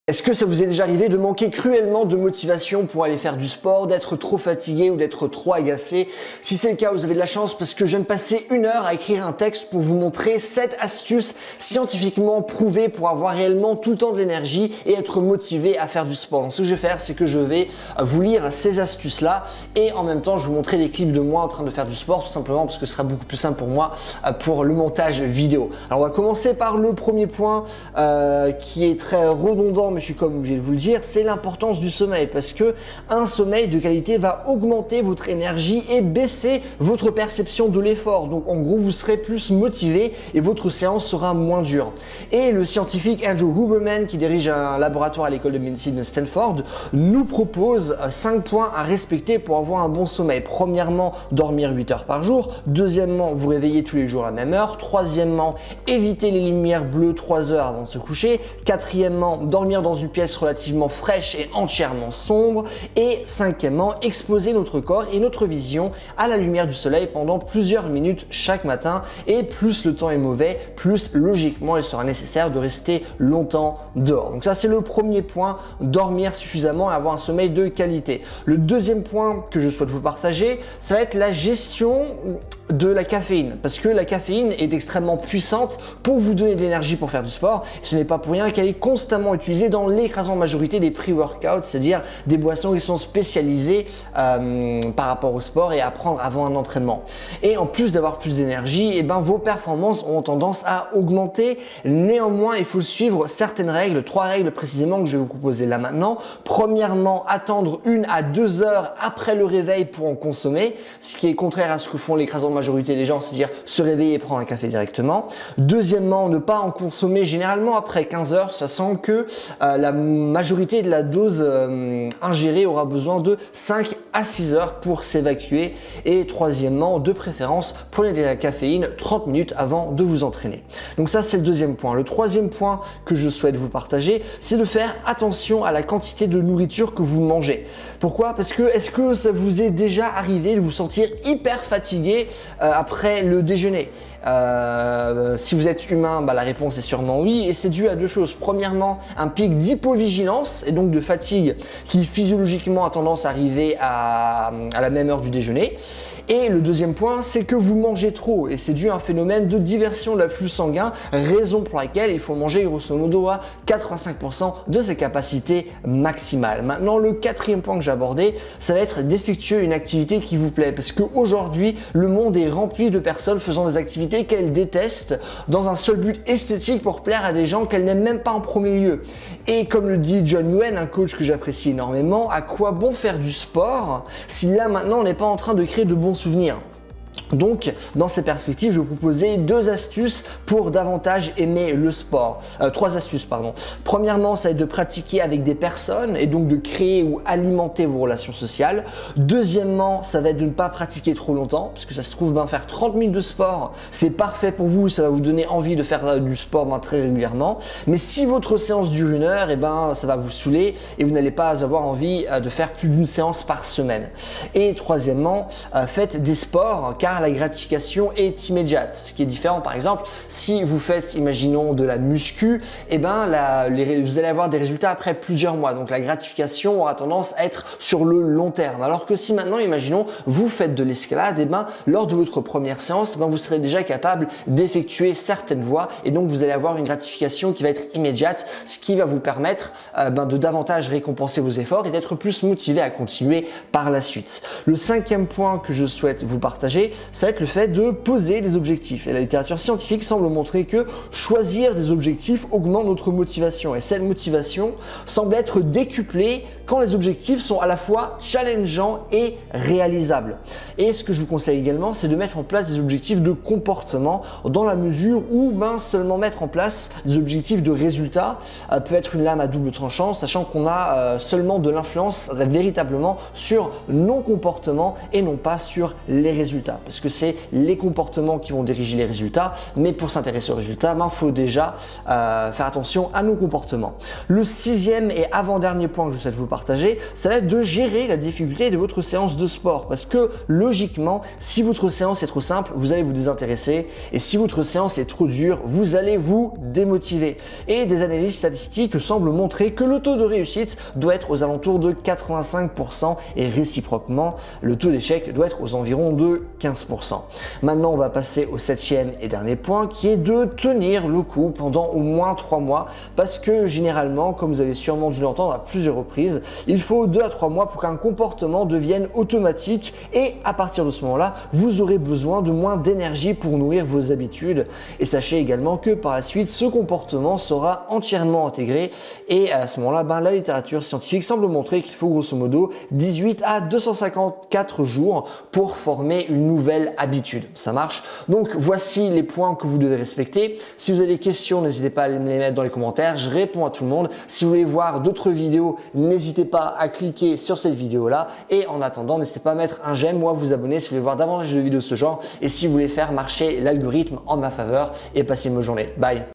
Est-ce que ça vous est déjà arrivé de manquer cruellement de motivation pour aller faire du sport, d'être trop fatigué ou d'être trop agacé? Si c'est le cas, vous avez de la chance parce que je viens de passer 1 heure à écrire un texte pour vous montrer 7 astuces scientifiquement prouvées pour avoir réellement tout le temps de l'énergie et être motivé à faire du sport. Donc ce que je vais faire, c'est que je vais vous lire ces astuces-là et en même temps, je vais vous montrer des clips de moi en train de faire du sport tout simplement parce que ce sera beaucoup plus simple pour moi pour le montage vidéo. Alors on va commencer par le premier point qui est très redondant, mais je suis comme obligé de vous le dire, c'est l'importance du sommeil parce que un sommeil de qualité va augmenter votre énergie et baisser votre perception de l'effort. Donc en gros, vous serez plus motivé et votre séance sera moins dure. Et le scientifique Andrew Huberman, qui dirige un laboratoire à l'école de médecine de Stanford, nous propose 5 points à respecter pour avoir un bon sommeil. Premièrement, dormir 8 heures par jour. Deuxièmement, vous réveiller tous les jours à la même heure. Troisièmement, éviter les lumières bleues 3 heures avant de se coucher. Quatrièmement, dormir dans une pièce relativement fraîche et entièrement sombre. Et cinquièmement, exposer notre corps et notre vision à la lumière du soleil pendant plusieurs minutes chaque matin. Et plus le temps est mauvais, plus logiquement il sera nécessaire de rester longtemps dehors. Donc ça, c'est le premier point, dormir suffisamment et avoir un sommeil de qualité. Le deuxième point que je souhaite vous partager, ça va être la gestion de la caféine, parce que la caféine est extrêmement puissante pour vous donner de l'énergie pour faire du sport. Ce n'est pas pour rien qu'elle est constamment utilisée dans l'écrasante majorité des pre-workouts, c'est-à-dire des boissons qui sont spécialisées par rapport au sport et à prendre avant un entraînement. Et en plus d'avoir plus d'énergie, eh ben, vos performances ont tendance à augmenter. Néanmoins, il faut suivre certaines règles, 3 règles précisément que je vais vous proposer là maintenant. Premièrement, attendre 1 à 2 heures après le réveil pour en consommer, ce qui est contraire à ce que font l'écrasante majorité des gens, c'est-à-dire se réveiller et prendre un café directement. Deuxièmement, ne pas en consommer généralement après 15 heures, sachant que la majorité de la dose ingérée aura besoin de 5 à 6 heures pour s'évacuer. Et troisièmement, de préférence, prenez de la caféine 30 minutes avant de vous entraîner. Donc ça, c'est le deuxième point. Le troisième point que je souhaite vous partager, c'est de faire attention à la quantité de nourriture que vous mangez. Pourquoi? Parce que est-ce que ça vous est déjà arrivé de vous sentir hyper fatigué après le déjeuner? Si vous êtes humain, la réponse est sûrement oui, et c'est dû à 2 choses. Premièrement, un pic d'hypovigilance et donc de fatigue qui physiologiquement a tendance à arriver à la même heure du déjeuner. Et le deuxième point, c'est que vous mangez trop et c'est dû à un phénomène de diversion de l'afflux sanguin, raison pour laquelle il faut manger grosso modo à 85% de ses capacités maximales. Maintenant, le quatrième point que j'ai abordé, ça va être d'effectuer une activité qui vous plaît parce qu'aujourd'hui, le monde est rempli de personnes faisant des activités qu'elles détestent dans un seul but esthétique pour plaire à des gens qu'elles n'aiment même pas en premier lieu. Et comme le dit John Nguyen, un coach que j'apprécie énormément, à quoi bon faire du sport si là maintenant on n'est pas en train de créer de bons souvenirs? Donc, dans ces perspectives, je vais vous proposer 2 astuces pour davantage aimer le sport. 3 astuces, pardon. Premièrement, ça va être de pratiquer avec des personnes et donc de créer ou alimenter vos relations sociales. Deuxièmement, ça va être de ne pas pratiquer trop longtemps, parce que ça se trouve, faire 30 minutes de sport, c'est parfait pour vous, ça va vous donner envie de faire du sport très régulièrement. Mais si votre séance dure 1 heure, ça va vous saouler et vous n'allez pas avoir envie de faire plus d'1 séance par semaine. Et troisièmement, faites des sports, car la gratification est immédiate. Ce qui est différent, par exemple, si vous faites, imaginons, de la muscu, vous allez avoir des résultats après plusieurs mois. Donc la gratification aura tendance à être sur le long terme. Alors que si maintenant, imaginons, vous faites de l'escalade, lors de votre première séance, vous serez déjà capable d'effectuer certaines voies et donc vous allez avoir une gratification qui va être immédiate, ce qui va vous permettre de davantage récompenser vos efforts et d'être plus motivé à continuer par la suite. Le 5e point que je souhaite vous partager, ça va être le fait de poser des objectifs. Et la littérature scientifique semble montrer que choisir des objectifs augmente notre motivation. Et cette motivation semble être décuplée quand les objectifs sont à la fois challengeants et réalisables. Et ce que je vous conseille également, c'est de mettre en place des objectifs de comportement dans la mesure où seulement mettre en place des objectifs de résultats peut être une lame à double tranchant, sachant qu'on a seulement de l'influence véritablement sur nos comportements et non pas sur les résultats. Parce parce que c'est les comportements qui vont diriger les résultats. Mais pour s'intéresser aux résultats, il faut déjà faire attention à nos comportements. Le sixième et avant-dernier point que je souhaite vous partager, ça va être de gérer la difficulté de votre séance de sport. Parce que logiquement, si votre séance est trop simple, vous allez vous désintéresser. Et si votre séance est trop dure, vous allez vous démotiver. Et des analyses statistiques semblent montrer que le taux de réussite doit être aux alentours de 85% et réciproquement, le taux d'échec doit être aux environs de 15%. Maintenant, on va passer au septième et dernier point qui est de tenir le coup pendant au moins 3 mois parce que généralement, comme vous avez sûrement dû l'entendre à plusieurs reprises, il faut 2 à 3 mois pour qu'un comportement devienne automatique et à partir de ce moment-là, vous aurez besoin de moins d'énergie pour nourrir vos habitudes. Et sachez également que par la suite, ce comportement sera entièrement intégré et à ce moment-là, la littérature scientifique semble montrer qu'il faut grosso modo 18 à 254 jours pour former une nouvelle habitude. Ça marche? Donc voici les points que vous devez respecter. Si vous avez des questions, n'hésitez pas à me les mettre dans les commentaires. Je réponds à tout le monde. Si vous voulez voir d'autres vidéos, n'hésitez pas à cliquer sur cette vidéo-là. Et en attendant, n'hésitez pas à mettre un j'aime ou à vous abonner si vous voulez voir davantage de vidéos de ce genre et si vous voulez faire marcher l'algorithme en ma faveur. Et passez une bonne journée. Bye!